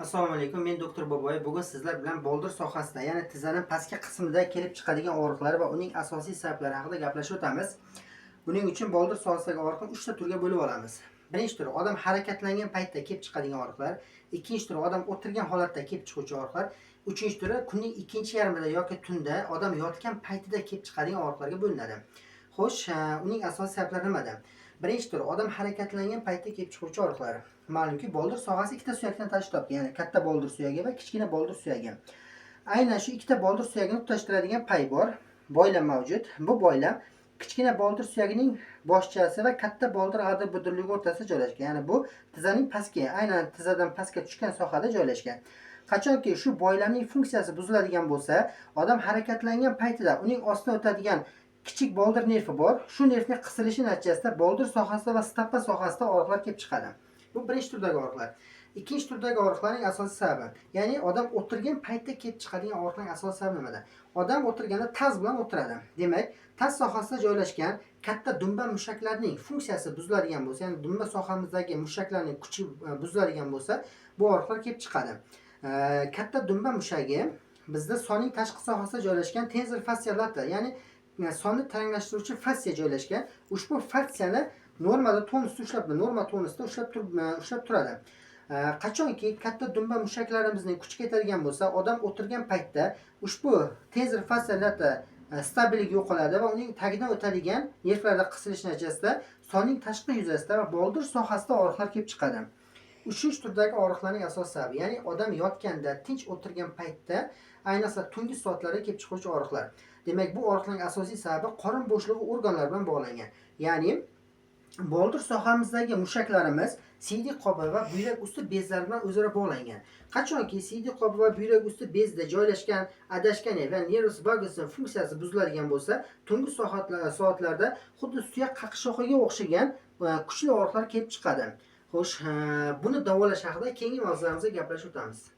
Assalomu alaykum. Men doktor Boboyev. Bugun sizlar bilan boldir sohasida, ya'ni tizzaning pastki qismida kelib chiqadigan og'riqlar va uning asosiy sabablari haqida gaplashib o'tamiz. Buning uchun boldir sohasidagi og'riqni 3 ta turga bo'lib olamiz. Birinchi turi odam harakatlangan paytda kelib chiqadigan og'riqlar, ikkinchi turi odam o'tirgan holatda kelib chiquvchi og'riqlar, uchinchi turi kunning ikkinchi yarmida yoki tunda odam yotgan paytida kelib chiqadigan og'riqlarga bo'linadi. Xo'sh, uning asosiy sabablari nimada? Birinchi turi odam harakatlangan paytda kelib chiquvchi og'riqlar. Ma'lumki, boldir sohasi ikkita suyakdan tashkil topgan, ya'ni katta boldir suyagi va kichkina boldir suyagi. Aynan shu ikkita boldir suyagini tutashtiradigan pay bor, boylam mavjud. Bu boylam kichkina boldir suyagining boshchasi va katta boldir g'adir budurligi o'rtasida joylashgan. Ya'ni bu tizzaning pastki, aynan tizzadan pastga tushgan sohada joylashgan. Qachonki shu boylamning funksiyasi buziladigan bo'lsa, odam harakatlangan paytida uning ostidan o'tadigan kichik boldir nervi bor. Shu nervning qisilishi natijasida boldir sohasida va stoppa sohasida og'riqlar kelib chiqadi. Bu birinchi turdagi og'riqlar. Ikkinchi turdagi og'riqlarning asosiy sababi, ya'ni odam o'tirgan paytda kelib chiqadigan og'riqlarning asosiy sababi nimada? Odam o'tirganda taz bilan o'tiradi. Demak, taz sohasida joylashgan katta dumba mushaklarning funksiyasi buziladigan bo'lsa, ya'ni dumba sohamizdagi mushaklarning kuchi buziladigan bo'lsa, bu og'riqlar kelib chiqadi. Katta dumba mushagi bizda sonning tashqi sohasida joylashgan tensor fascia lata, ya'ni sonni taranglashtiruvchi fassia joylashgan. Ushbu fassiyani normada tonusda ushlab, norma tonusda ushlab turadi. Qachonki katta dumba mushaklarimizning kuchi ketadigan bo'lsa, odam o'tirgan paytda ushbu tensor fascia lata stabiligi yo'qoladi va uning tagidan o'tadigan nervlarda qisilish natijasida sonning tashqi yuzasida va boldir sohasida og'riqlar kelib chiqadi. Uchinchi turdagi og'riqlarning asosiy sababi, ya'ni odam yotganda, tinch o'tirgan paytda, ayniqsa tungi soatlarda kelib chiquvchi og'riqlar. Demak, bu og'riqlarning asosiy sababi qorin bo'shlig'i organlar bilan bog'langan. Ya'ni boldir sohamizdagi mushaklarimiz siydik qobi va buyrak usti bezlari bilan o'zaro bog'langan. Qachonki siydik qobi va buyrak usti bezda joylashgan adashgan va nervus vagus funksiyasi buziladigan bo'lsa, tungi soatlarda xuddi suyak qaqshoqiga o'xshagan kuchli og'riqlar kelib chiqadi. Xo'sh, buni davolash haqida keyingi mavzularimizda gaplashib o'tamiz.